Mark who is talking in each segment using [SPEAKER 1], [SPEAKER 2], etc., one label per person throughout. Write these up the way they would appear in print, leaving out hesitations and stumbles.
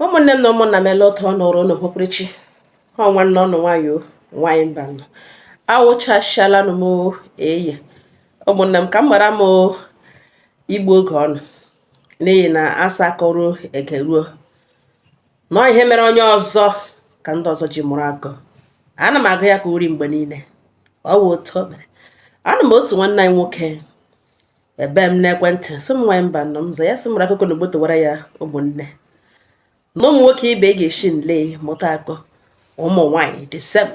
[SPEAKER 1] Ụmụnne m na ụmụnna m ele otu ọ nọrọ n'okpukperechi ha nwanne ọnụ nwayọ nwanyị mba nọ awụchasịalanụ m eye ụmụnne m ka m mara m igbu oge ọnụ n'ihi na asa akọrọ egeruo nọọ ihe mere onye ọzọ ka ndị ọzọ ji mụrụ akọ ana m agụ ya ka uri mgbe niile ọ wụ otu o mere ana m otu nwanne anyị nwoke ebe m n'ekwentị sị m nwanyị mba nọ m za ya sị mụrụ akụkọ na ogbotowara ya ụmụnne na ụmụ nwoke ibe ga-esi nle mụta akọ ụmụ nwanyị the same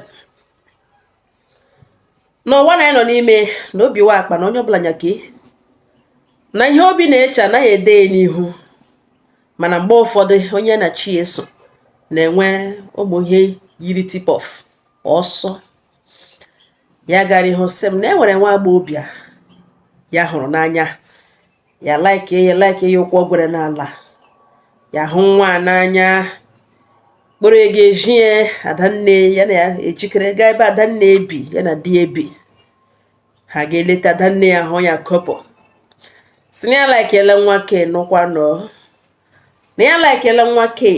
[SPEAKER 1] n'ụwa na anyị nọ n'ime na obi wa akpa na onye ọbụla nyake na ihe obi na-eche anaghị ede n'ihu mana mgbe ụfọdụ onye na chi eso na-enwe ụmụ ihe yiri tip-off ọsọ ya gara ihu sị m na enwere nwa agba obi ya hụrụ n'anya ya like ya ụkwụ ogwere n'ala ya hụ nwa n'anya kpọrọ ego ejie adanne ya na ejikere gaa ebe adanne ebi ya na di ebi ha ga-eleta adanne ya hụ ya kọpọ si na ya laikele nwa ke nụkwa nọ na ya laikele nwa ke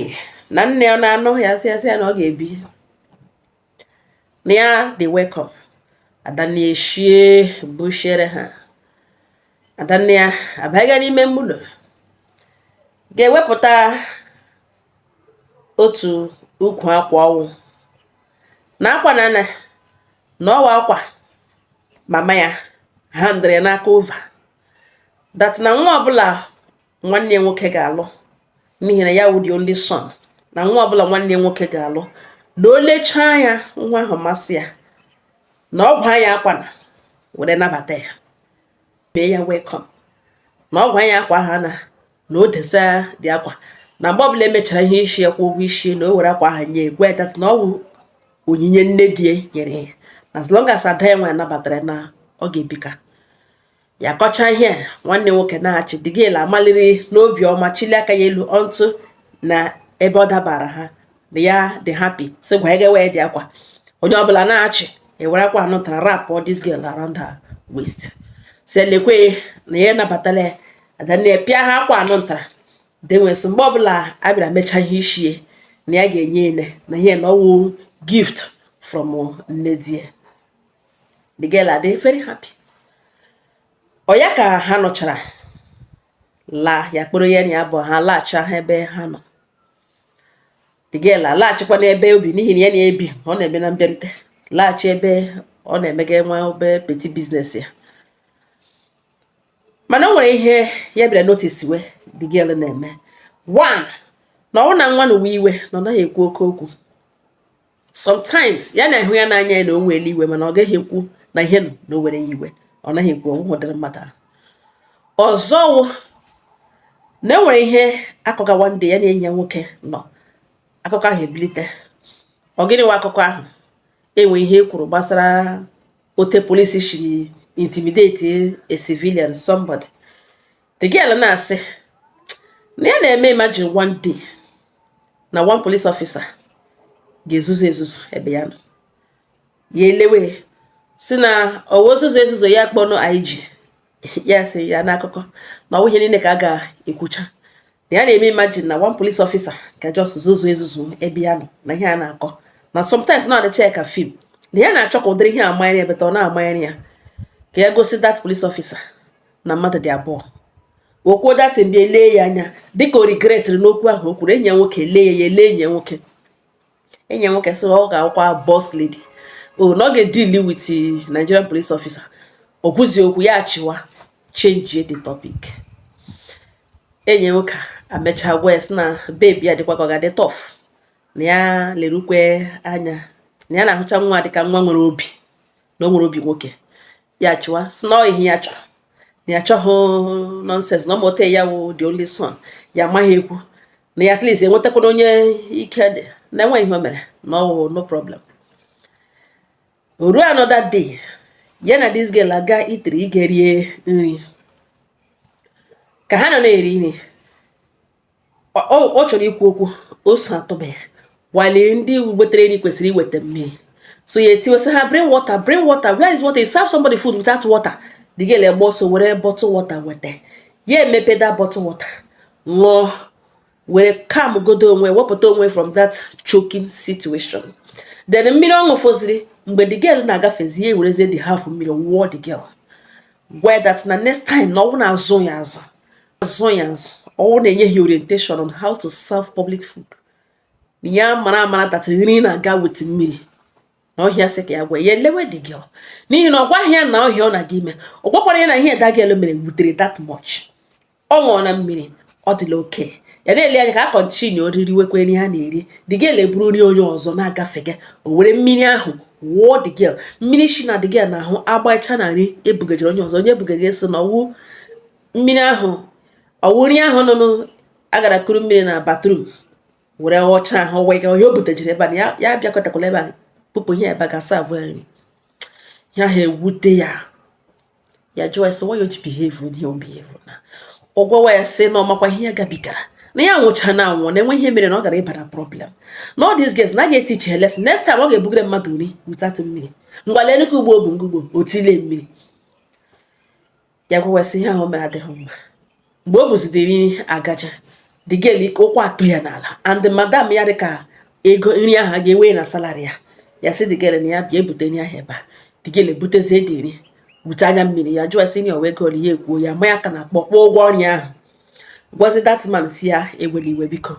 [SPEAKER 1] na nne ọ na-anụ ya sị ya na ọ ga-ebi na ya dị welcome adanne eshie bushere ha adanne ya abaghị n'ime mụlọ ga-ewepụta otu ukwu akwa ọwụ na akwa na ọwa akwa mama ya ha ndere n'aka ụva that na nwa ọbụla nwanne nwoke ga-alụ n'ihi na ya wụ the only son na nwa ọbụla nwanne nwoke ga-alụ na o lechaa ya nwa ahụ masị ya na ọ gwa ya akwa na were nabata ya mee ya welcome na ọ gwa ya akwa ha na o desa dị akwa na mgbe ọbụla emechara ihe isi ya kwa ụgwọ isi na o were akwa ahụ nye gwa dat na ọ wụ onyinye nne di nyere ya na as long as ada ya nwa nabatara na ọ ga-ebika ya kọcha ihe nwanne nwoke na-achị dịgela amaliri n'obi ọma chili aka ya elu ọntụ na ebe ọ dabara ha na ya dị happy sị gwa ga wee dị akwa onye ọbụla na-achị ewere akwa anụ tara rap all this girl around her waist si lekwe na ya nabatara ya adanne pịa ha akwa anụ ntara denwesị mgbe ọbụla abịara mecha ihe ishie na ya ga-enye ene na ihe na ọwụ gift from nne di ya the girl are very happy ọ ya ka ha nọchara la ya kpọrọ ya na ya bụ ha laghachi ha ebe ha nọ the girl laghachikwa n'ebe obi n'ihi na ya na-ebi ọ na-eme na mbịarute laghachi ebe ọ na-emega nwa obere petty business ya mana o nwere ihe ya bịara notice we the girl na-eme one na ọ na nwa n'uwe iwe na ọ naghị ekwu oke okwu sometimes ya na-ahụ ya n'anya na o nwere iwe mana ọ gaghị ekwu na ihe nọ na o were iwe ọ naghị ekwu ọnwụ dịrị mmadụ ọzọ na enwere ihe akụkọ one day ya na enyi ya nwoke nọ akụkọ ahụ ebilite ọ gịnị nwa akụkọ ahụ enwe ihe kwuru gbasara ote polisi shiri intimidate a civilian somebody the girl na-asị na ya na-eme imagine one day na one police officer ga-ezuzu ebe ya nọ ya elewe si na ọwa ozuzo ya kpọnụ IG ya sị ya n'akụkọ na ọwụ ihe niile ka a ga-ekwucha na ya na-eme imagine na one police officer ka just ezuzu ebe ya nọ na ihe a na-akọ na sometimes na ọdịcha ka film na ya na-achọ ka ụdịrị ihe amanyere ebe ọ na-amanyere ya ka ya gosi that police officer na mmadụ dị abụọ okwu datin bịa lee ya anya dịka o regretịrị n'okwu ahụ o kwuru enyi ya nwoke lee ya ele enyi ya nwoke sị ọ ga-akwụkwa boss lady na ọ ga-edili with Nigerian police officer o kwuzi okwu ya achịwa change the topic enyi nwoke amecha west na baby ya dịkwa ka ọ ga-adị tough na ya lerukwe anya na ya na-ahụcha nwa dịka nwa nwere obi na o nwere obi nwoke ya chịwa si na ihe ya chọrọ na ya chọghị nonsense na ọmụta ya wụ the only son ya amaghị ekwu na ya at least enwetakwana onye ike dị na enwe ihe o mere na ọwụ no problem ruo another day ya na this girl aga itiri ige rie nri ka ha nọ na-eri nri ọ chọrọ ikwu okwu o so atụba ya wale ndị wetere nri kwesịrị iweta mmiri so ya etiwesị ha bring water where is water? You serve somebody food without water. The girl also were bottle water wete ya emepe that bottle water ṅụọ were calm godo onwe wepụta onwe from that choking situation. Then mmiri ọṅụ foziri mgbe the girl na-agafezi ya ewerezie the half mmiri wụọ the girl. Where that na next time na ọwụ na-azụ ya azụ ọwụ na-enye ya orientation on how to serve public food. Ya mara that nri na-aga with mmiri na ọhịa sị ka ya gwa ya lewe the girl n'ihi na ọ gwaghị ya na ọhịa ọ na-aga ime ọ gwakwara ya na ihe da girl mere wutere that much. Ọ ṅụọ na mmiri ọ dịla oke ya na-ele anya ka a kọntinu oriri wekwe nri ha na-eri the girl eburu nri onye ọzọ na-agafega o were mmiri ahụ wụọ the girl mmiri shi na the girl na ahụ agbacha na nri ebugajere onye ọzọ onye ebugajere so na ọwụ mmiri ahụ ọwụ nri ahụ nọ agara kuru mmiri na bathroom were ọcha ahụ wega onye o butejere ebe a ya bịakọtakwala ebe a pụpụ ihe ebe a ga-asa abụọ nri ya ha ewute ya jụọ ese why you behave with him behave na ọgwọwa ya sị na ọmakwa ihe ya gabigara na ya nwụcha na anwụ na enwe ihe mere na ọ gara ịbara problem na all these girls na ga-etiche ya lesson next time ọ ga-ebugere mmadụ nri without mmiri ngwale nnukwu ugbo bụ ngugbo otile mmiri ya gwawa sị ihe ahụ mere adịghị mma mgbe o buzidiri agaja the girl ike ụkwụ atụ ya n'ala and the madam ya dịka ego nri ahụ ga-ewe na salary ya sị the girl na ya bịa ebute nri ahụ ebe a the girl ebutezie dị nri wute anya mmiri ya jụọ sị na owe ego ya ekwuo ya ma ya ka na-akpọkpọ ụgwọ ọrịa ahụ gwazi that man si ya eweli iwe biko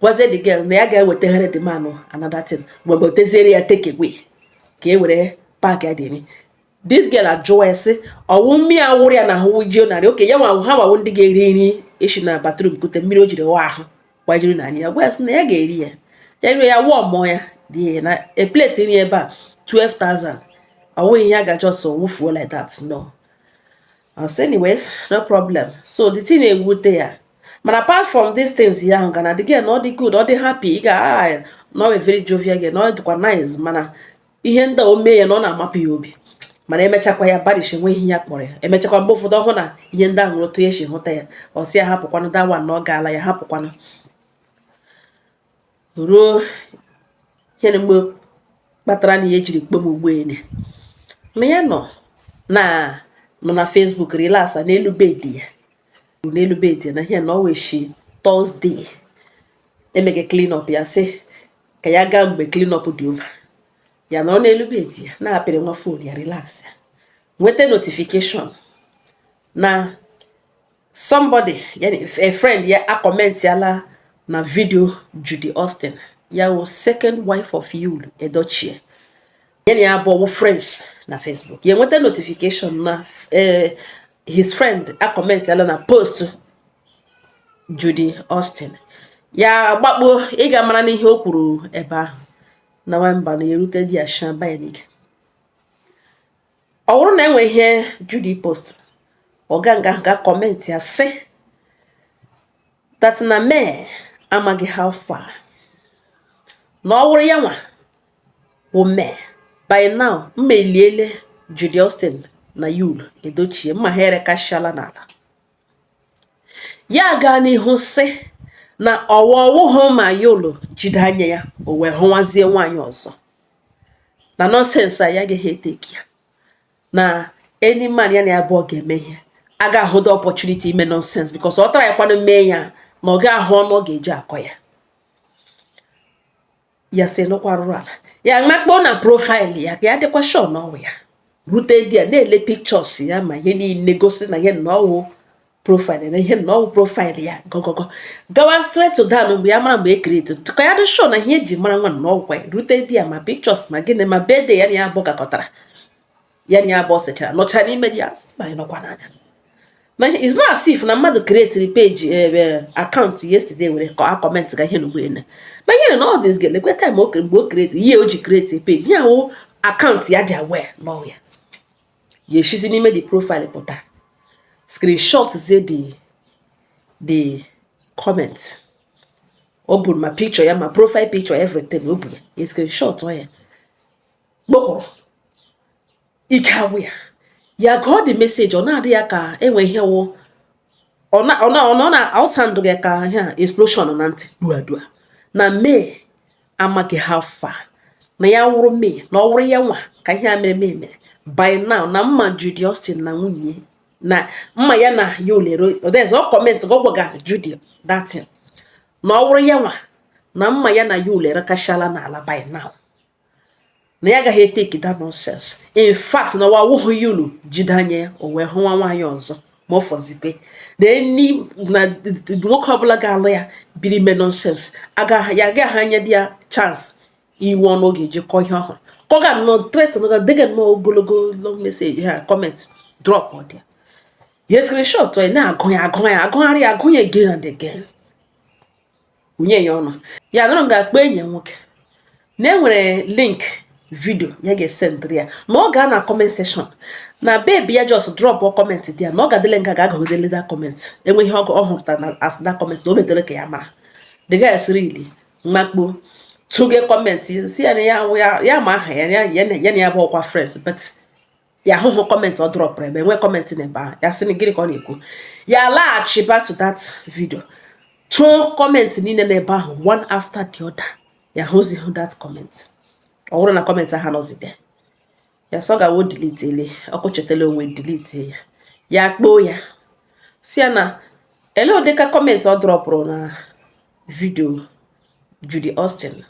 [SPEAKER 1] gwazi the girl na ya ga-eweteghere the man another thing mgbe oteziere ya take away ka e were pack ya dị nri. This girl ajụọ sị ọwụ mmiri awụrụ ya na ahụ ji narị oke ya nwa ha wawo ndị ga-eri nri eshi na bathroom kute mmiri o jiri wa ahụ gbajiri na ya gwa sị na ya ga-eri ya rie ya wụọ mmụọ ya rie na a plate nri ebe a 12,000 ọwụ ihe ya ga just wụfuo like that no. So anyways no problem so the thing ewute ya mana apart from these things ya ahụ gana the girl na ọ dị good ọ dị happy ị ga na ọ very jovial girl na ọ dịkwa nice mana ihe ndị o mee ya na ọ na-amapụ ya obi mana emechakwa ya badish enweghị ya kpọrọ ya emechakwa mgbe ụfọdụ ọhụụ na ihe ndị ahụ otu esi hụta ya ọ sị ya hapụkwanụ dawa na ọ gaala ya hapụkwanụ ruo ihe mgbe kpatara na ihe ejiri kpom ugboene na ya nọ na Facebook relasa n'elu bed ya na ihe na ọ weshi Thursday emege clean up ya sị ka ya gaa mgbe clean up dị over ya nọ n'elu bed ya na-apịrị nwa phone ya relax ya nweta notification na somebody a friend ya akọmentiala na video Judy Austin ya wo second wife of Yul Edochie ya abụọ friends na Facebook ya nweta notification na his friend akọmentiala na post Judy Austin ya gbakpo ịga mara n'ihe o kwuru ebe ahụ na nwamba na erute di ashamba ya n'ike ọ bụrụ na enwe ihe Judy post ọga ga comment ya sị that na me amaghị how far na ọ wụrụ ya nwa wo me by now mmeliele Judy Austin na Yul Edochie mma here kashala n'ala ya ga n'ihu sị na ọwụwụ ma Yul jide anya ya o wee hụwazie nwaanyị ọzọ na nonsense ya ga-ehe take ya na any man ya na abụọ ga-eme ihe aga ahụ the opportunity ime nonsense because ọ tara ya kwanụ mee ya na ọ ga-ahụ ọnụ ọ ga-eji akọ ya sị nụkwa rụrụ ala ya makpo na profile ya ka ya dịkwa sure na ọwụ ya rute di ya na-ele pictures ya ma ihe niile gosi na ihe na ọwụ profile na ihe na ọwụ profile ya gogogo gawa straight to down mgbe ya mara mgbe e create ka ya dị sure na ihe eji mara nwa na ọgwụ rute di ya ma pictures ma gịnị ma birthday ya na ya abụọ gakọtara ya na ya abụọ sechara nọcha n'ime di ya ma nọkwa n'anya na it's not as if na mmadụ create page account yesterday were ka comment ga ihe n'ugbo ene na ihe na all this girl ekwe time o mgbe o create ihe o ji create page ya wo account ya dị aware no ya ye shizi n'ime the profile pụta screenshot ze the comment open my picture ya my profile picture everything open ya screenshot o ya gbokoro ikawe ya go the message ọ na-adị ya ka enwe ihe wo ọ na outside gị ka ha explosion na ntị duadua na me amaghị how far na ya wụrụ me na ọ wụrụ ya nwa ka ihe a mere by now na mma Judy Austin na nwunye na mma ya na Yul Edochie ọ comment go gwaga Judy that thing na ọ wụrụ ya nwa na mma ya na ya ulere kashala n'ala by now na ya agaghị take that nonsense. In fact na wa wụhụ ya ulu jide anya o wee hụ nwa nwaanyị ọzọ ma ọ fọzikwe na eni na nwoke ọbụla ga-alụ ya biri me nonsense ya agaghị anya dị ya chance iwe ọnụ oge ji kọọ ihe ọhụrụ kọga nọ threat na dịga nọ ogologo long message ha comment drop ọ dị ya screenshot ọ na-agụ ya agụgharị agụ ya again and again unye ya ọnụ ya nọrọ ga-akpọ enyi nwoke na enwere link video ya ga-esend ya na ọ ga na comment section na baby ya just drop a comment dị ya na ọ ga-adịle nga ga-agụgidele that comment enweghị ọ hụrụta na as that comment na o metere ka ya mara the guy is really makpo tuge comment si ya na ya ma aha ya na ya bụ ọkwa friends but ya hụhụ comment ọ drop ebe enwe comment na ebe ahụ ya sị na gịnị ka ọ na-ekwu ya laghachi back to that video tụọ comment niile na ebe ahụ one after the other ya hụzighụ that comment ọ bụrụ na comment ahụ nọzide ya sọ gawo delete ele ọkụ chetele onwe delete ya kpoo ya si ya na ele ụdịka comment ọ dropụrụ na video Judy Austin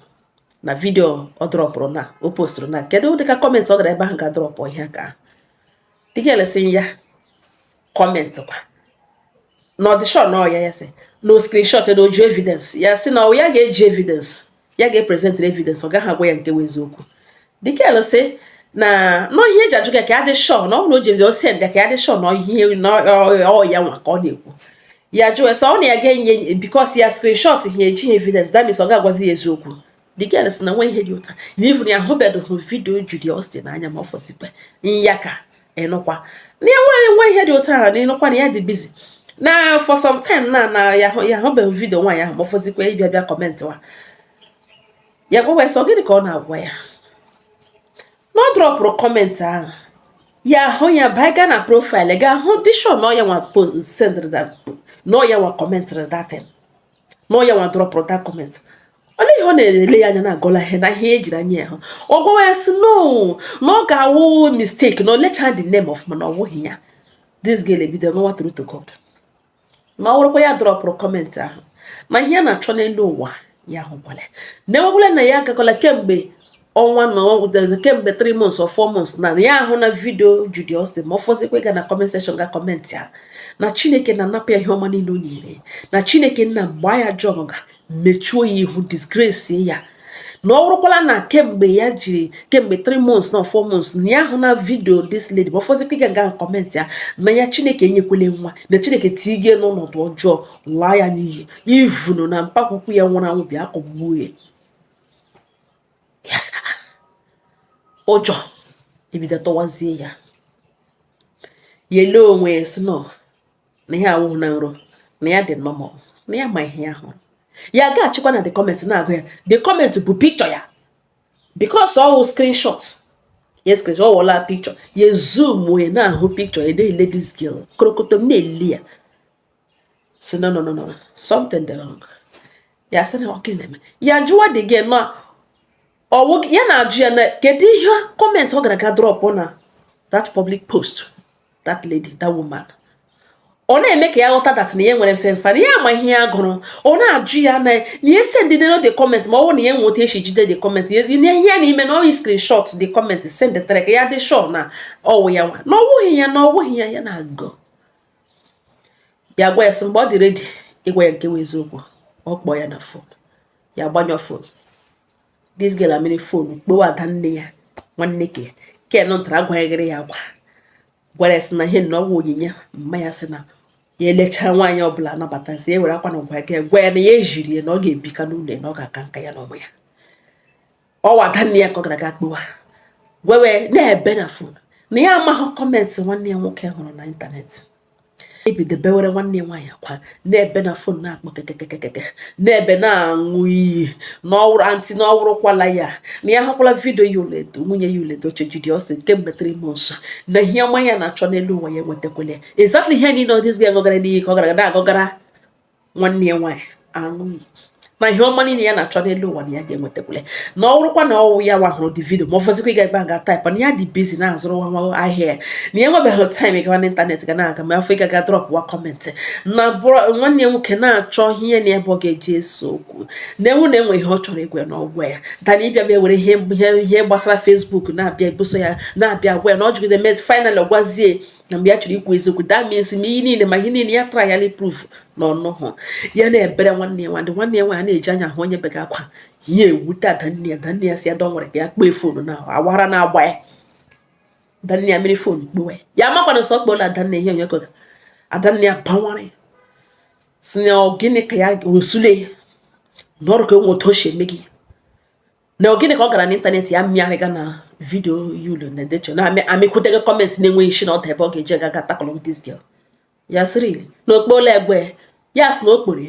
[SPEAKER 1] na video ọ dropụrụ na o postụrụ na kedu ụdịka comment ọ gara ebe ahụ ga drop ihe ka dịka elesi ya comment kwa na audition na ya sị no screenshot na oju evidence ya sị na ya ga-eji evidence ya ga-present evidence ọ gaghị agwa ya nke eziokwu dịka elesi na no ihe eji ajụ ka ya dị sure na ọ na o ji send ka ya dị sure na ihe na ọ ya nwa ka ọ na-ekwu ya jụọ sọ ọ na ya ga-enye because ya screenshot ihe eji evidence that means ọ ga-agwazi ya eziokwu dịka elesi na nwa ihe dị ụta na even ya hụbedo video Judy Austin anya ma ọ fọzikwe ya ka enụkwa na enwere nwa ihe dị ụta ahụ na enụkwa na ya dị busy na for some time na ya hụbeghị video nwaanyị ahụ ma ọ fọzikwe ịbịa comment wa ya gwa sọ gịnị ka ọ na-agwa ya na ọ dropụrụ comment ahụ ya hụ ya baa na profile ga hụ dị sure na ọ ya nwa post send that na ọ ya nwa comment that thing na ọ ya nwa dropụrụ that comment ọ na ihe ọ na-ele ya anya na-agọla ihe na ihe ejiri anya ya hụ ọ gwawa sị no na ọ ga-awụ mistake na o lecha the name of mana ọ wụghị ya this girl ebido mewa through to God ma ọ wụrụkwa ya dropụrụ comment ahụ na ihe a na-achọ n'elu ụwa ya hụkwala na enwekwala na ya agakwala kemgbe ọnwa na kemgbe 3 months or 4 months na ya ahụ na video Judy Austin ma ọ fọzikwa ga na comment section ga comment ya na Chineke na-anapụ ya ihe ọma niile o nyere na Chineke nna mgba ya jọọ ga mechuo ya ihu disgrace ya na ọ wụrụkwala na kemgbe 3 months na 4 months na ya ahụ na video this lady ma ọ fọzikwa ga comment ya na ya Chineke enyekwele nwa na Chineke tige n'ọnọdụ ọjọọ laa ya n'iyi ivunu na mpakwukwu ya nwụrụ anwụ bịa akọgbuo ya yes ụjọ ebido tọwazie ya yele onwe si no na ya awụ na nro na ya dị normal na ya ma ihe ahụ ya ga-achịkwa na the comment na-agụ ya the comment bụ picture ya because all screenshot yes screenshot wala picture ye zoom we na ahụ picture dey ladies girl krokotom na-eli ya so no something dey wrong ya sị na ọkị na-eme ya jụwa dị gị na ọwụ ya na-ajụ ya na kedu ihe comment ọ gara ga drop na that public post that lady that woman ọ na-eme ka ya ghọta that na ya nwere mfemfa na ya ama ihe ya gụrụ ọ na-ajụ ya na ya send the comment ma ọ bụ na ya nweta echi jide the comment ya ihe ya n'ime na ọ screenshot the comment send the track ya dị sure na ọwụ ya nwa na ọwụghị ya na-agụ ya gwa ya sị mgbe ọ dị ready ịgwa ya nke eziokwu ọ kpọọ ya na phone ya gbanyọ phone this girl amịrị phone kpewa ada nne ya nwanne ke nọ ntara agwanyegịrị ya agwa gwara ya sị na ihe na ọwụ onyinye mma ya sị na ya elecha nwaanyị ọbụla anabatazi ya were akwa na gwa ya na ya ejiri ya na ọ ga-ebika n'ụlọ na ọ ga-aka nka ya na ọmụ ya ọwa ada nne ya ka ọ gara ga kpewa wewe na-ebe na phone na ya amaghị comment nwanne ya nwoke hụrụ na ịntanetị ebido bewere nwanne nwaanyị akwa na-ebe na phone na-akpọ kekekekeke na-ebe na-aṅụ iyi n'ọwụrụ anti n'ọwụrụkwala ya na ya hụkwala video ya uledo nwunye ya uledo Judy Austin kemgbe 3 months na ihe ọma ya na-achọ n'elu ụwa ya nwetakwele exactly ihe niile ọ dịzị agọgara n'iyi ka ọ gara na-agọgara nwanne nwaanyị aṅụ iyi na ihe ọma niile ya na-achọ n'elu ụwa na ya ga-enwetakwule na ọ bụrụkwa na ọwụ ya wahụrụ dị vidio ma ọ fọzikwa ịga ebe a ga-ataịpa na ya dị bizi na-azụrụ nwa ahịa na ya nwebeghị taịm ịgawa n'ịntanetị ga na-aga ma afọ ịga ga drọpụwa kọmentị na nwanne ya nwoke na-achọ ihe na ebe ọ ga-eji eso okwu na enwe na enwe ihe ọ chọrọ igwe n'ọgwụ ya dana ịbịa bịa were ihe gbasara fesbuk na-abịa ebuso ya na-abịa gwa ya na ọ jụgide mezi fainal gwazie na mgbe ya chọrọ ikwu eziokwu that means ma ihe niile ma ihe niile ya trial proof na ọnụhụ ya na-ebere nwanne ya nwanne ya nwaanyị na-eji anya ahụ onye bega akwa ya ewute adanne ya si adọ nwere ka ya kpee fonu na awara na-agba ya adanne ya mere fonu kpuwe ya makwana nsọ kpola adanne ihe onye goga adanne ya bawara si na gịnị ka ya osule na ọrụ ka onwe otu ochie eme gị na gịnị ka ọ gara n'ịntanetị ya mmịarịga na vidio yulu na edecho na amịkwutege kọmentị na-enweghị isi na ọ dị ebe ọ ga-eji ga tackle this girl ya sịrị na okpola egbe ya sị na o kporo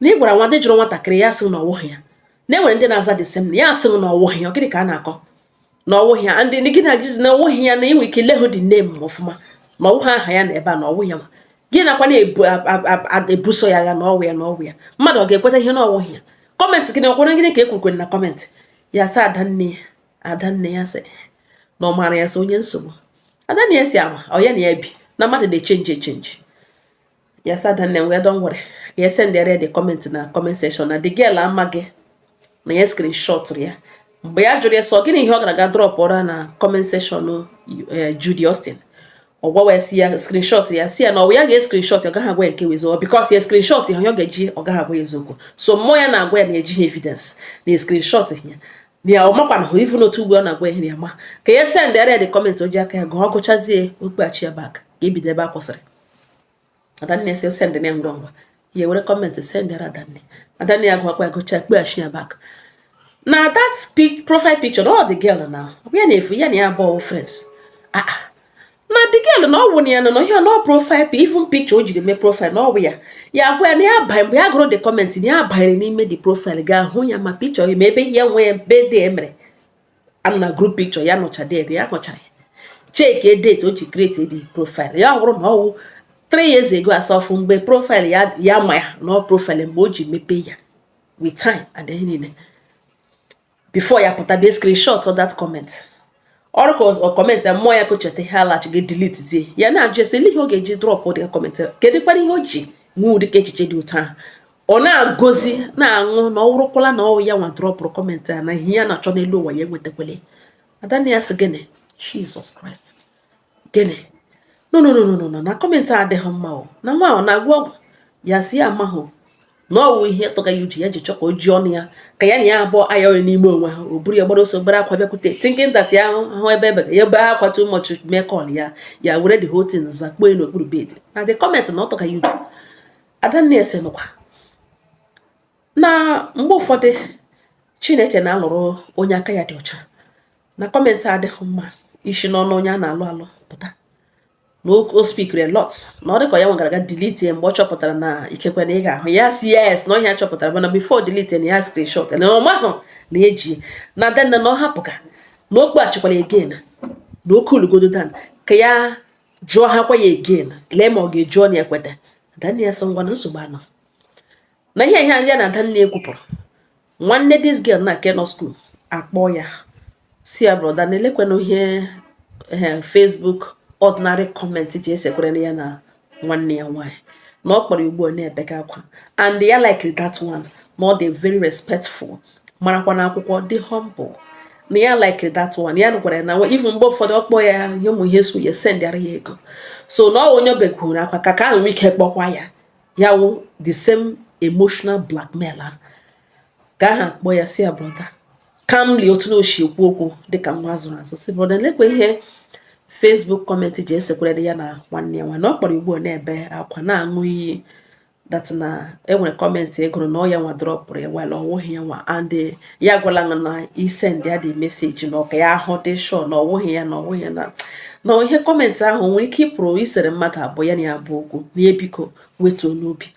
[SPEAKER 1] na ị gwara nwa ndị jụrụ nwatakịrị ya sị na ọwụghị ya na enwere ndị na-aza desem ya sị na ọwụghị ya gịnị ka a na-akọ na ọwụghị ya ndị gị na-agịzi na ọwụghị ya na inwe ike lehụ dị nne m ọfụma na ọwụghị aha ya na ebe a na ọwụghị ya gị nakwa na-ebuso ya agha na ọwụ ya na ọwụ ya mmadụ ọ ga-ekweta ihe na ọwụghị ya kọmentị gị na ọkwere gịnị ka ekwukwere na kọmentị ya sị adanne ya sị na ọ maara ya sị onye nsogbu adanne ya si ama ọ ya na ya bi na mmadụ na-echenji ya sị adanne wee don were ya sendere the comment na comment section na the girl amaghị na ya screenshot ya mgbe ya jụrụ ya sọ gịnị ihe ọ gara aga drop ọra na comment section Judy Austin ọ gwawa si ya screenshot ya si ya na ọ ya ga-screenshot ọ gaghị agwa ya nke wezo because ya screenshot ya ọ ga-eji ọ gaghị agwa ya eziokwu so mmụọ ya na-agwa ya na-eji evidence na screenshot ya ya ọ makwa na even otu ugbo ọ na-agwa ya ma ka ya sendere the comment o ji aka ya ga ọ gụchazie okpeghachi ya back ka ebido ebe a kwụsịrị adanne si send na ngwa ngwa ya were comment sendere adanne ya gụkwa ya gụcha kpeghachi ya back na that profile picture all the girl now ya na-efu ya na ya bụ friends na the girl na ọwụ ya no ihe no profile even picture o jiri mee profile na ọwụ ya gwa na ya bai mgbe ya gụrụ the comment na ya banyere n'ime the profile ga-ahụ ya ma picture ma ebe ya nwee birthday emere na group picture ya nọcha date ya nọchara ya check date o ji create the profile ya ọwụrụ na ọwụ 3 years ago asọfụ mgbe profile ya ma ya na profile mgbe o ji mepe ya with time and then before ya pụta be screenshot of that comment oracles or comment mmụọ ya kochete ha lach ga delete zie ya na-ajụ ese ihe ọ ga-eji drop ụdị comment kedu kwana ihe o ji nwe ụdị ka echiche dị ụtọ ahụ ọ na-agozi na-aṅụ na ọ wụrụkwala na ọ ya nwa drop comment na ihe ya na-achọ n'elu ụwa ya enwetakwele adanne ya sị gịnị Jesus Christ gịnị no na comment adịghị mma o na nwa ọ na-agwọ ọgwụ ya si ya amahụ na ọwụ ihe tọga ya uji ya ji chọka oji ọnụ ya ka ya na ya abụọ aya onye n'ime onwe ha o buru ya gbara ọsọ gbara akwa bịakwute thinking that ya ahụ ebe ya ebe ha kwatu much make call ya were the whole thing zakpo n'okpuru bed na the comment na ọtọga ya uji adanne ese nọkwa na mgbe ụfọdụ Chineke na-alụrụ onye aka ya dị ọcha na comment adịghị mma isi n'ọnụ onye a na-alụ pụta na o speak a lot na ọ dịka ya nwegara ga delete mgbe ọ chọpụtara na ikekwe na ị ga-ahụ ya si yes na ọhịa chọpụtara mana before delete na ya screenshot na ọma ahụ na eji na adanne na ọ hapụga na o kpeghachikwala again na oke ulugodo dan ka ya jụọ ha kwa ya again lee ma ọ ga-eju ọnụ ya kweta adanne ya sọ ngwa na nsogbu anọ na ihe ya na adanne ekwupụrụ nwanne this girl na Kano school akpọ ya si ya broda na elekwana ihe Facebook ordinary comment ji esekwere ya na nwanne ya nwanyị na ọ kpọrọ ugbo na-ebega akwa and ya like that one na ọ dị very respectful marakwa na akwụkwọ dị humble na ya like that one ya gwara na even mgbe ụfọdụ ọkpọ ya ihe ụmụ ihe so ya sendara ya ego so na onye obekwuru akwa ka ahụ ike kpọkwa ya wụ the same emotional blackmail ka ha kpọ ya si ya brother calmly otu na oshi ekwu okwu dịka nwa azụrụ azụ si brother lekwe ihe Facebook comment ji esekwere ya na nwanne ya nwa na ọ kpọrọ ugbo na-ebe akwa na-aṅụ iyi that na enwere comment egoro na ọ ya nwa dropụrụ ya wala ọwụghị ya nwa and ya gwala na isend ya dị message na ọka ya ahụ dị sure na ọwụghị ya na ihe comment ahụ nwere ike ịpụrụ isere mmadụ abụọ ya na ya bụ okwu na ebiko wetuo n'obi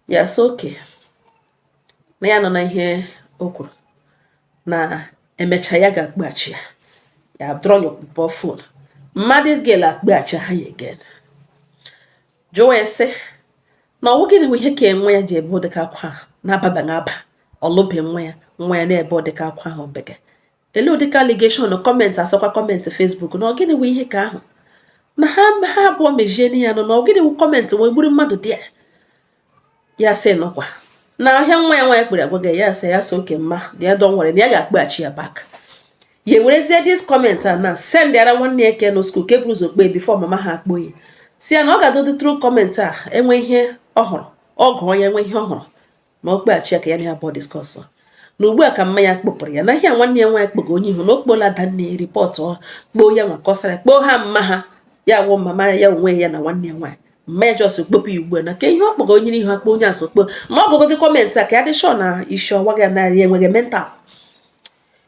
[SPEAKER 1] ya so oke na ya nọ na ihe o kwuru na emecha ya ga-akpaghachi ya draw your people phone mmadụ girl akpaghachi ha ya again jụọ ese na ọwụ gịnị bụ ihe ka enwe ya ji ebe ụdịka akwa na baba ngaba olobe nwa ya na ebe odika akwa ahụ bege ele odika allegation comment asokwa comment Facebook na ogini we ihe ka ahụ na ha abụọ mejie ya no na ogini we comment we gburu mmadụ dị ya sị nọkwa na ahịa nwa ya kpere agwaga ya sị ya so oke mma dị ya don nwere na ya ga-akpaghachi ya back ye werezie this comment na send ara nwanne eke no school ke bruzo kpe before mama ha akpoye si ya na ọ ga-do the true comment enwe ihe ọhụrụ ọgụ ya enwe ihe ọhụrụ na okpeghachi ka ya na abụọ discuss na ugbu a ka mma ya kpopụrụ ya na ihe nwanne ya nwa kpego onye ihu na okpola danne report kpoo ya nwa kọsara kpoo ha mma ha ya wụ mama ya onwe ya na nwanne ya nwa mma ya just kpopu ugbu na ka ihe okpogo onye n'ihu akpọ onye asọ kpo na ọgụgụ dị comment ka ya dị sure na isi ọwa ga na ya enweghị mental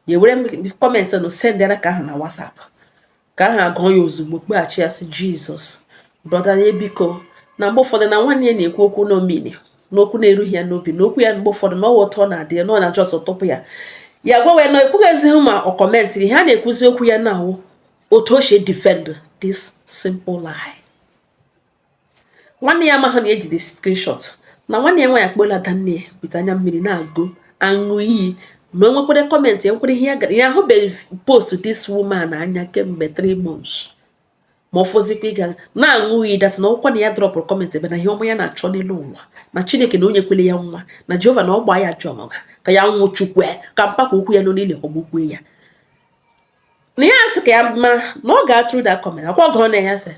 [SPEAKER 1] ye were comment no send ya ka ha na WhatsApp ka ha agụ ya ozugbo kpeghachi ya si Jesus brother ya biko na mgbe ụfọdụ na nwanne ya na-ekwu okwu n'omini n'okwu na-erughị ya n'obi n'okwu ya mgbe ụfọdụ na ọwụtọ na-adị nọ na just tụpụ ya gwawe na ekwughịzi ma ọ kọmentịrị ha na-ekwuzi okwu ya na otu o si defend this simple lie. Nwanne ya mahụ na eji the screenshot na nwanne ya nwa ya kpola danne with anya mmiri na-agụ aṅụ iyi na onwekwere kọmentị enwekwere ihe ya ahụbeghị post this woman anya kemgbe 3 months ma ọfọzikwa ịga na-aṅụ iyi dat na ọkwa na ya drọpụrụ kọmentị ebe na ihe ọma ya na-achọ n'elu ụwa na Chineke na onye kwele ya nwa na Jehova na ọgba ya ajọ ọmụma ka ya nwụchukwe ka mpaka okwu ya nọ n'ile ọgbụgbue ya na ya asị ka ya ma na ọ ga-atụrụ da kọmentị akwa ọgọ na ya sị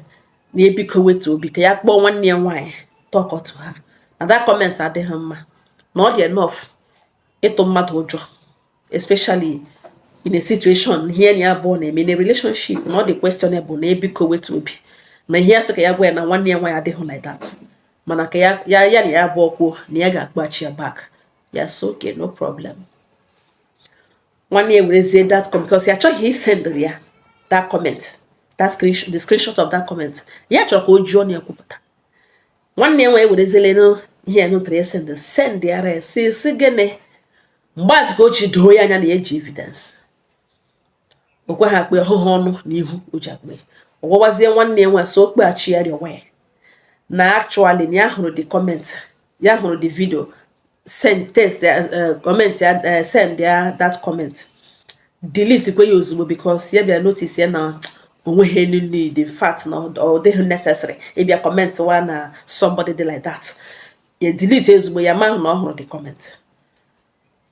[SPEAKER 1] na ebiko wetu obi ka ya kpọọ nwanne ya nwaanyị tọkọtụ ha na that kọmentị adịghị mma na ọ dị enough ịtụ mmadụ ụjọ especially in a situation here na abụọ na-eme in a relationship na ọ dị questionable na ebiko wetu obi na ihe asị ka ya gwa ya na nwanne ya nwaanyị adịghị like that mana ka ya na ya abụọ kwuo na ya ga-akpaghachi ya back ya so okay no problem nwanne ya werezie that comment because ya achọghị isend ya that comment the screenshot of that comment ya chọrọ ka o jụọ na ya kwupụta nwanne ya nwaanyị wereziele no ihe ya nụtara ya send ya ya si gịnị mgbazi ka o ji doo ya anya na eji evidence okwe ha kpe ọhụhụ ọnụ n'ihu o ji akpe ọgwawazie nwanne ya nwa so okpeghachi ya rịọwa ya na actually na ya hụrụ the comment ya hụrụ the video send text comment ya send ya that comment delete kwe ya ozugbo because ya bịa notice ya na onweghị any need in fact na ọ dịghị necessary ịbịa comment wa na somebody dị like that ya delete ozugbo ya ma na ọ hụrụ the comment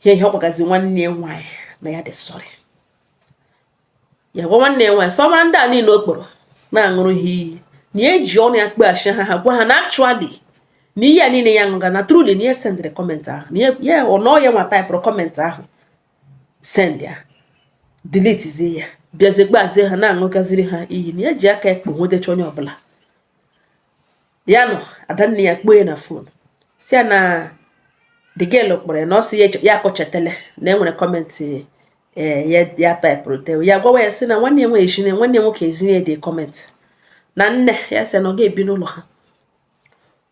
[SPEAKER 1] ihe ọkwagazi nwanne ya nwaanyị na ya dị sorry ya gwa nwanne ya nwaanyị sọma ndị a niile okporo na-aṅụrụ ha iyi na eji ọnụ ya kpeghachi ha gwa ha na actually na ihe a niile ya ṅụga na truly na ya sendịrị kọmentị ahụ na ya ọnọ ya nwa taịpụrụ kọmentị ahụ send ya deletizie ya bịazie gbazie ha na-aṅụgaziri ha iyi na ya ji aka ekpo nwedecha onye ọbụla ya nọ adanne ya kpoo ya na fon si ya na the girl kpọrọ ya na ọ sị ya akọchetele na enwere kọmentị ya taịpụrụ te ya gwawa ya sị na nwanne ya nwoke ezinye dị kọmentị na nne ya sị na ọ ga-ebi n'ụlọ ha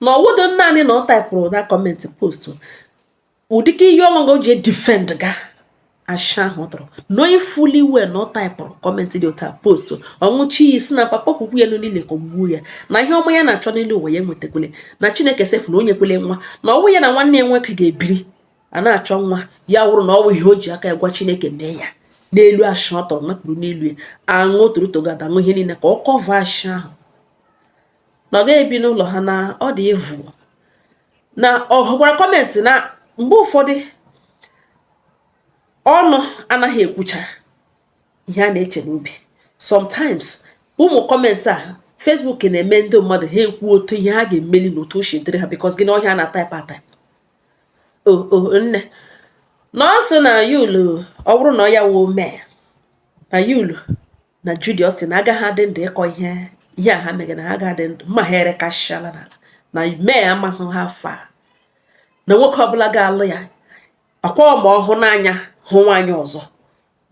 [SPEAKER 1] na ọwụdo naanị na ọ taịpụrụ na kọmentị post ụdịka ihe ọṅụṅụ ji defend ga asha ahụ tụrụ knowing fully well na ọ taịpụrụ kọmentị dị ụta post ọnwụchi ya isi na papa kwukwu ya niile ka ogbuo ya na ihe ọma ya na-achọ n'elu ụwa ya nwetakwele na Chineke sefu na onye kwele nwa na ọnwụ ya na nwanne ya nwoke ga-ebiri a na-achọ nwa ya wụrụ na ọ bụ ihe o ji aka ya gwa Chineke mee ya n'elu asha ọ tọrọ mapụrụ n'elu ya aṅụ torotogada aṅụ ihe niile ka ọ kọva asha ahụ na ọ ga-ebi n'ụlọ ha na ọ dị evu na ọ hụkwara kọmentị na mgbe ụfọdụ ọnụ anaghị ekwucha ihe a na-eche n'obi sometimes ụmụ kọmentị a Facebook na-eme ndị mmadụ ha ekwu otu ihe ha ga-emeli na otu o si dịrị ha because gị na ọhịa na-ataịpụ ataịpụ nne na ọ sị na yulu ọ bụrụ na ọ ya woo mee na yulu na Judy Austin agaghị adị ndụ ịkọ ihe a ha megara na ha ga-adị ndụ mma ha erekasịala n'ala na mee amaghị ha afa na nwoke ọbụla ga-alụ ya akwa ma ọhụ n'anya hụ nwaanyị ọzọ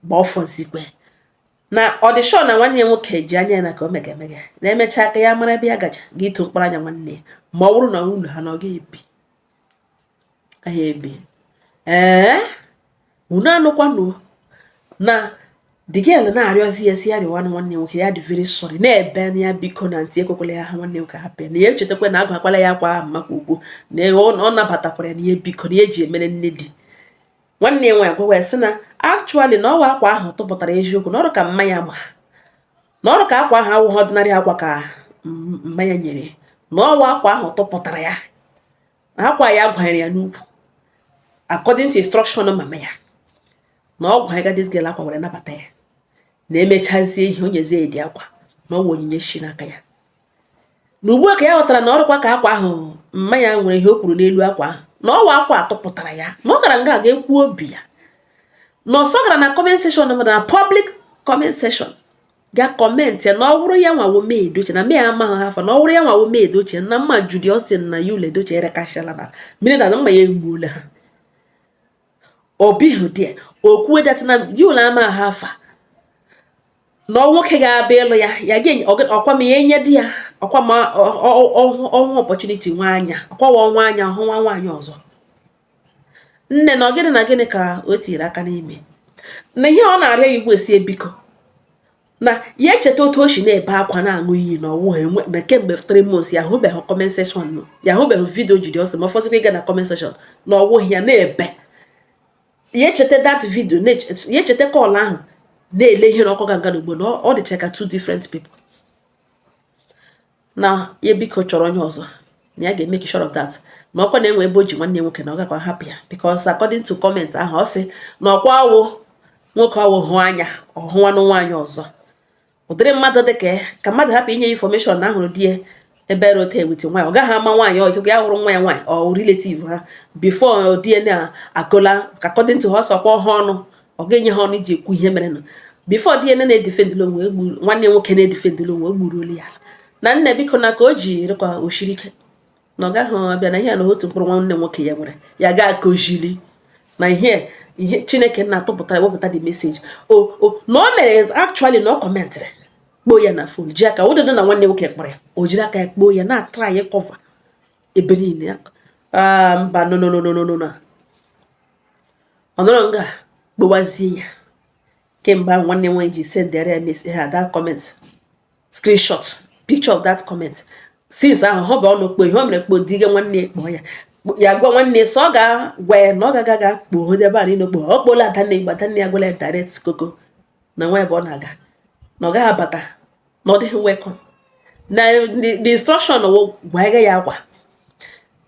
[SPEAKER 1] gba ọfọzikwe na ọdịshọ na nwanne ya nwoke ji anya ya na ka o megamega na emechaa aka ya mara ebe ya gaja gị ito mkpara anya nwanne ya ma ọ bụrụ na ụlọ ha na ọ ga-ebi ahịa ebi unu anụkwanụ na the girl na-arịọzi ya si ya rịwa nwanne nwoke ya dị very sorry na-ebe na ya biko na ntị ekwekwala ya ha nwanne nwoke hapụ na ya echetakwa na agwakwala ya akwa ahụ maka ugwu na ọ nabatakwara ya na ihe biko na eji emere nne di nwanne ya nwa agwawa ya sị na actually na ọwa akwa ahụ tụpụtara eziokwu na ọrụ ka mmanya gba na ọrụ ka akwa ahụ awụghị ọdịnarị akwa ka mmanya nyere na ọwa akwa ahụ tụpụtara ya na akwa ya gwanyere ya n'ukwu according to instruction mama ya na ọ gwanyega this girl akwa were nabata ya na emechazie ihe onyezie dị akwa na ọwụ onyinye shi n'aka ya na ugbu a ka ya ghọtara na ọrụkwa ka akwa ahụ mmanya nwere ihe o kwuru n'elu akwa ahụ na ọwa akwa atụpụtara ya na ọ gara nga ga-ekwu obi ya na ọsọ gara na comment section na public comment section ga comment ya na ọ bụrụ ya nwawo mee edoche na mee amaghị hafa na ọ bụrụ ya nwawo mee edoche na mma Judy Austin na Yul Edochie erekashala na mmiri na mma ya egbuola ha obi hụdị okwu dat na Yul ama hafa na nwoke ga-abịa ịlụ ya ga ọkwa ma ya nye di ya ọkwa ma ọnwụ opportunity nwaanya ọkwa nwa anya ọhụ nwa nwaanyị ọzọ nne na ọgịnị na gịnị ka o tiri aka n'ime na ihe ọ na-arịọ ya igwe si ebiko na ya echeta otu o si na-ebe akwa na-aṅụ iyi na ọwụ enwe na kemgbe 3 months ya hụbeghị comment section ya hụbeghị vidio Judy Austin ma ọfọzikwa ịga na comment section na ọwụ ya na-ebe ya echeta that video ya echeta kọl ahụ na-ele ihe n'ọkụ ga nga n'ugbo na ọ dịcha ka 2 different people na ya biko chọrọ onye ọzọ na ya ga-emeke sure of that na ọkwa na-enwe ebe o ji nwanne nwoke na ọ gakwa hapụ ya because according to comment ahụ ọ sị na ọkwa awụ nwoke awụ hụ anya ọhụwanụ nwaanyị ọzọ ụdịrị mmadụ dị ka mmadụ hapụ inye information na ahụrụ di ya ebe rote ewute nwaanyị ọ gaghị ama nwaanyị ọhịa ya hụrụ nwa ya nwaanyị ọ relative ha before di ya na-akụla ka according to ha sọkwa ọha ọnụ ọ ga-enye ha ọnụ iji ekwu ihe mere na before di ya na-edefendịla onwe nwanne nwoke na-edefendịla onwe egburuolu ya na nne biko na ka o ji rịkwa oshiri ike na ọ gaghị abịa na ihe na otu mkpụrụ nwanne nwoke ya nwere ya ga-akụzili na ihe Chineke na-atụpụtara wepụta the message na o mere actually na ọ kọmentrị kpoo ya na fon ji aka ụdịdị na nwanne nwoke kpọrọ ya o jiri aka ya kpoo ya na-atra ya kọva ebe niile ya mba no ọ nọrọ nga gbowazie ya kemgbe nwanne nwaanyị ji sendere ya message ha that comment screenshot picture of that comment since ahụ ọ bụ ọnụ kpoo ihe o mere kpoo diga nwanne kpọọ ya gwa nwanne so ọ ga-gwa ya na ọ ga-aga kpoo ebe a niile kpoo ọ kpoola Adanne Igbo Adanne ya gwala ya direct koko na nwa ebe ọ na-aga na ọ gaghị abata na ọ dịghị welcome na the instruction gwa ya akwa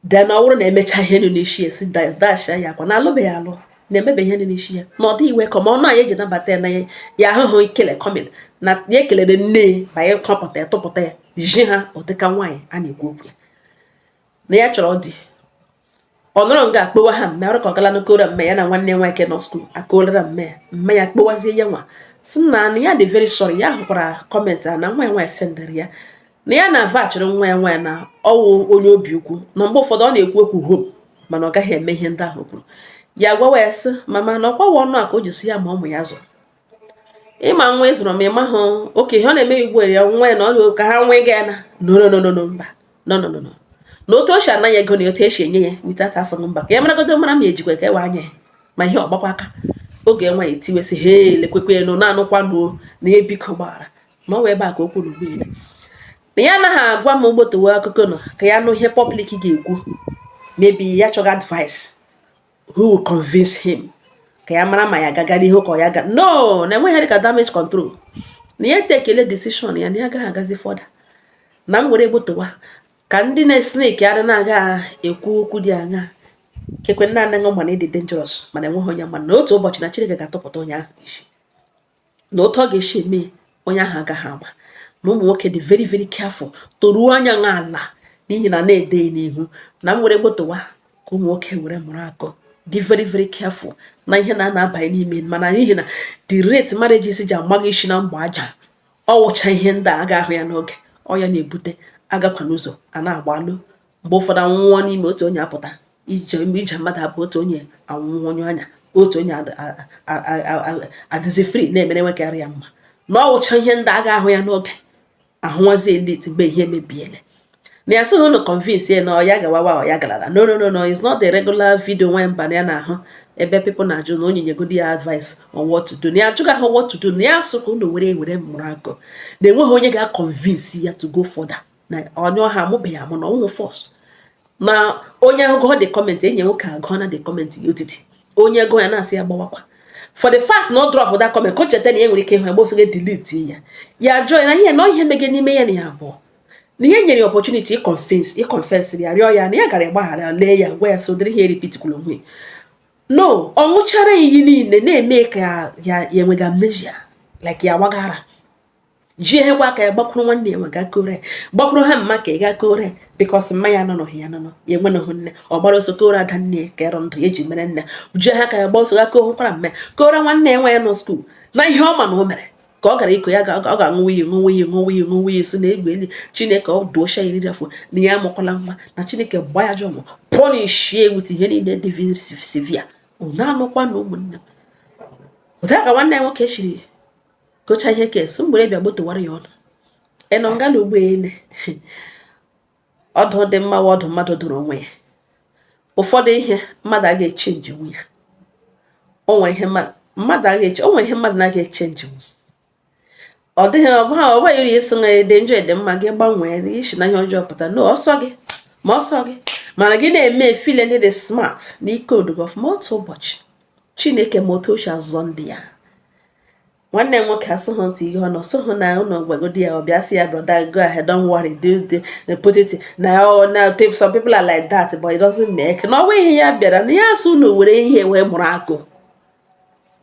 [SPEAKER 1] then ọ bụrụ na emecha ihe nụ n'isi ya si dash ya akwa na alụbeghị alụ na-emebe ihe dị n'isi ya na ọ dịghị welcome ọ na ya eji nabata ya na ya ahụhụ ikele coming na ya ekelere nne ma ya kọpụta ya tụpụta ya ji ha ụdịka nwaanyị a na-ekwu okwu ya na ya chọrọ dị ọ nọrọ nga akpọwa ha mme ọrụ ka ọ gala n'okoro mme ya na nwanne nwa ike nọ skuul akụolara mme ya kpọwazie ya nwa si na ya dị very sorry ya hụkwara kọmentị a na nwa ya nwaanyị sendere ya na ya na-avachịrị nwa ya nwaanyị na ọwụ onye obi ukwu na mgbe ụfọdụ ọ na-ekwu okwu hom mana ọ gaghị eme ihe ndị ahụ kwuru ya gwawa ya sị mama na ọkwawa ọnụ a ka o ji si ya ma ụmụ ya zụrụ ịma nwa ịzụrụ ma ịma hụ oke ihe ọ na-eme igbu ya nwa ya na ọ ka ha nwee ga na no mba no na otu o si anaghị ego na otu esi enye ya witata asụghị mba ka ya maragodo mara ma ejikwa ka ewe anya ya ma ihe ọgbakwa aka oge nwa ya etiwesị he lekwekwe enu na-anụkwa nuo na ebiko gbaghara na ọ wee ebe a ka okwu na ugboelu na ya anaghị agwa m ogbotowe akụkọ nọ ka ya nụ ihe public ga-ekwu maybe ya chọga advice who will convince him ka ya mara ma ya gagara ihe ka ya ga no na enweghị ka damage control na ya tekele decision ya na ya agaghị agazi fọda na m were egbotowa ka ndị na-snake adị na-aga ekwu okwu dị anya kekwe nna anaghị ma na ịdị dangerous mana enweghị onye ma na otu ụbọchị na Chineke ga-atụpụta onye ahụ isi na otu ọ ga-esi eme onye ahụ agaghị ama na ụmụ nwoke dị very very careful toruo anya nwa ala n'ihi na na-ede n'ihu na m were gbotowa ka ụmụ nwoke were mụrụ akọ dị very very careful na ihe na-abanye n'ime mana n'ihi na the rate marriages ji amaghị isi na mgba aja ọ wụcha ihe ndị a ga-ahụ ya n'oge ọ ya na-ebute agakwa n'ụzọ a na-agbalụ mgbe ụfọdụ anwụnwọ n'ime otu onye apụta ije mmadụ abụ otu onye anwụnwọ onye anya otu onye adịzi free na-emere nwekarị ya mma na ọ wụcha ihe ndị a ga-ahụ ya n'oge ahụwazi elite mgbe ihe mebiele na ya so no convince no ya gawa o ya galala. No, it's not the regular video when banana ebe people na aju no onye good advice on what to do. Na ajuga how what to do. Na so ko no were murago. Na enwe onye ga convince ya to go further. Na onyo ha mo be ya mo no force. Na onye go the comment enye wo ka go na the comment yotiti. Onye go ya na ase agbawakwa. For the fact no drop that comment coach tell you enwere ike hu egbo so get delete ya. Ya join na here no ihe mege ni me ya ni abo. Na ihe nyere opportunity confess ya rịọ ya na ya gara gbaghara lee ya gwa ya so dịrị ihe repeat kwuru onwe. No, ọ nwụchara iyi niile na-eme ka ya enwega amnesia like ya wagara. Ji ehekwa ka ya gbakwuru nwanne ya nwaga kore. Gbakwuru ha mma ka ya ga kore because mma ya nọ no ya nọ ya enwe no nne. Ọ gbara so kore ada nne ka ero ndụ eji mere nne. Ji ha ka ya gba so ga ko kwara mme. Kore nwanne ya nwe ya no school. Na ihe ọ ma na o mere. Ka ọ gara iko ya ọ ga-anwụ iyi so na egbeli Chineke ọ dosha iri afọ na ya amokwala nwa na Chineke gba ya jọmọ punish with ihe niile dị severe na anụkwa na ụmụnne ụta ka nwanne nwoke shiri gocha ihe ke so mgbere bịa gbotowara ya ọnụ eno ngala ugbo ene ọdụ dị mma ọdụ mmadụ doro onwe ya ụfọdụ ihe mmadụ a ga-echange nwe ya o nwere ihe mmadụ na ga-echange ọ dịghị ọba yiri eso na ede njọ ede mma gị gbanwee ishi na ihe ọjọọ pụta no ọsọ gị mana gị na-eme feel ndị dị smart na ike odugo of otu ụbọchị Chineke moto ochi azọ ndị ya nwanne nwoke asụghị ntị ihe ọnọ sụhụ na ụlọ gwagodi ya ọbịa si ya brother go ahead don't worry do put it na some people are like that but it doesn't make na ọwa ihe ya bịara na ya asụ na were ihe wee mụrụ akụ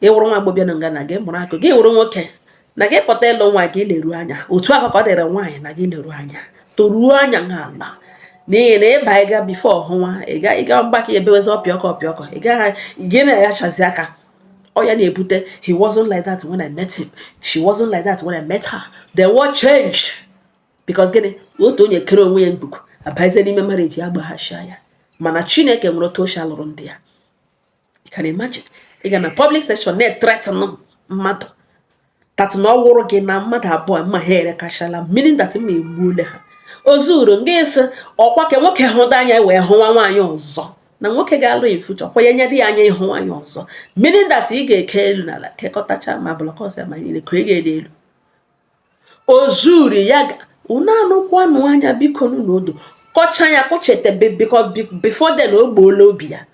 [SPEAKER 1] ịwụrụ nwa agbọbịa na nga na gị mụrụ akụ gị wụrụ nwoke na gị pụta ịlụ nwa gị leruo anya otu aka ka ọ dịrị nwaanyị na gị leruo anya toruo anya n'ala n'ihi na ịba ịga bifo ọhụnwa ịga mgbaka ebewezi ọpịọkọ gị na ya chazi aka ọ ya na-ebute he wasn't like that when I met him, she wasn't like that when I met her. Then what changed? Because gịnị otu onye kere onwe ya mbuku abaize n'ime marriage ya agbaghachi ya mana Chineke nwere otu osha lụrụ ndị ya. You can imagine ịga na public section na-threaten mmadụ that no wụrụ gị na mmadụ abụọ mma ha erekachala meaning that mma egbuole ha ozuru nga isi ọkwa ke nwoke hụda anya wee hụwa nwaanyị ọzọ na nwoke ga-alụ in future ọkwa ya nye dị anya ịhụ nwaanyị ọzọ meaning that ị ga-eke elu n'ala kekọtacha ma blọkọs ma niile ka ị ga-ede elu ozuru ya unu anụkwanụ anya biko n'odo kọcha ya kụchete because before then o gbuola obi ya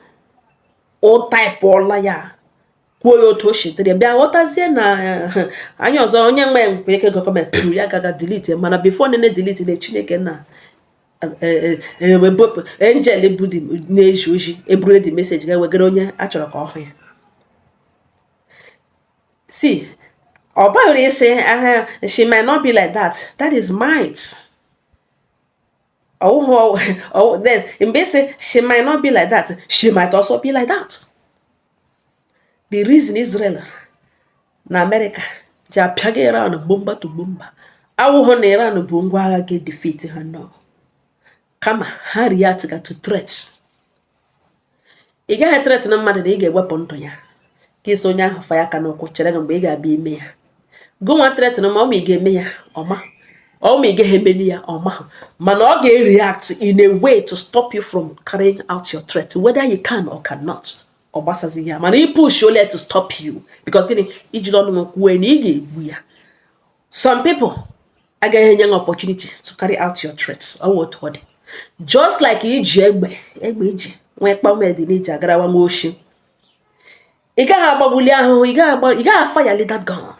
[SPEAKER 1] o taịpụọla ya kwuo ya otu o shitere bịa ghọtazie na anya ọzọ onye nwe nkwe ike gọọmenti ya gaga delete mana before nene delete na Chineke na angel ebudi na-eji oji eburu the message ga-ewegara onye achọrọ ka ọ hụ ya see ọ baghịrị isi she might not be like that is might mgbe isi she might not be like that she might also be like that. The reason Israel na America ji apịaga Iran bomba to bomba awụhụ na Iran bụ ngwa agha ga-defeat ha no kama ha react to threats. Ị gaghị threat na mmadụ na ị ga-ewepụ ndụ ya ka isi onye ahụ fa ya aka n'ụkwụ chere mgbe ị ga-abịa ime ya gụnwa threat na ma ọ ma ị ga-eme ya ọma ọ ma ị gaghị emeli ya ọma mana ọ ga-react in a way to stop you from carrying out your threat whether you can or cannot. Obasazi ya mana push only to stop you because gini ijilo no kwe ni ga-egbu ya. Some people agaghị enye opportunity to carry out your threats or what word just like iji egbe iji nwe kpamedi ni ji agarawa nwa oshi ị gaghị agbagbuli ahụ ị gaghị afa ya that gun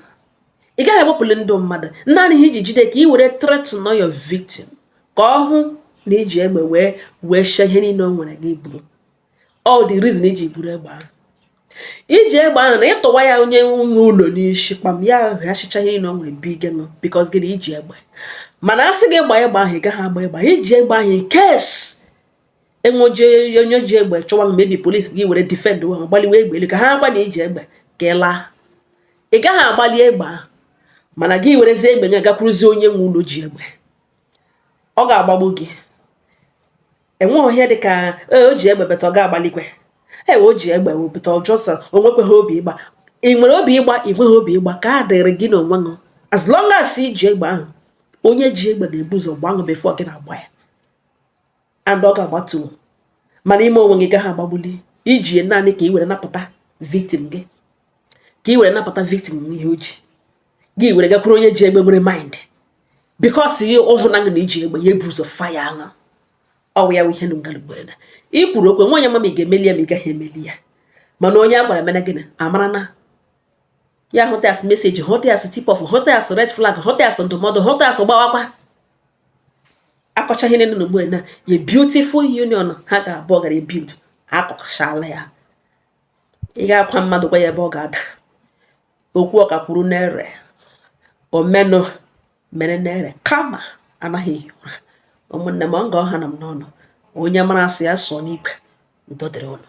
[SPEAKER 1] ị gaghị agbapụli ndụ mmadụ naanị ihe iji jide ka ị were threat no your victim ka ọ hụ na iji egbe wee shie ihe niile o nwere gị buru. All the reason iji buru egbe ahụ iji egbe ahụ na ịtụwa ya onye nwe ụlọ n'isi kpam ya ghachicha ihe na o nwere bige no because gịnị iji egbe mana asị gị gba egbe ahụ ị gaghị agba egbe iji egbe ahụ in case enweje onye ji egbe chọwa maybe police gị were defend wa gbaliwe egbe elu ka ha gba na iji egbe ka ị laa ị gaghị agbali egbe ahụ mana gị werezi egbe nye gakwuruzi onye nwe ụlọ ji egbe ọ ga-agbagbu gị. Enwe ohia dịka o ji egbe beta ọ ga-agbalikwe o ji egbe beta ọjọsa onwekweghị obi ịgba ị nwere obi ịgba ị nweghị obi ịgba ka a dịrị gị n'onwe gị as long as iji egbe ahụ onye ji egbe ga-ebu ụzọ gba ahụ before gị na-agba ya and ọ ga-agbatuo mana ime onwe gị gaghị agbagbuli iji naanị ka ị were napụta victim gị ka ị were napụta victim n'ihe oji gị were gakwuru onye ji egbe nwere mind because ihe ọhụna gị na iji egbe ya ebu ụzọ faya aṅụ ọwụ ya ihe ngalugboena ị kwuru okwe nwa onye ma ị ga-emeli ya ma ị gaghị emeli ya mana onye a gwara mena gịnị amara na ya hụta as meseji hụta as tip of hụta as red flag hụta as ndụmọdụ hụta as gbawakwa akọcha ihe nene n'ugbo na a beautiful union ha ga-abụ ọ gara ebuild akọchala ya ị ga-akwa mmadụ gwa ya ebe ọ ga-ada okwu ọka kwuru n'ere omenụ mere n'ere kama anaghị ehi ụra ụmụnne m ọ ga ọha na m n'ọnụ onye mara asụ ya sụọ n'igwe udo dịrị unu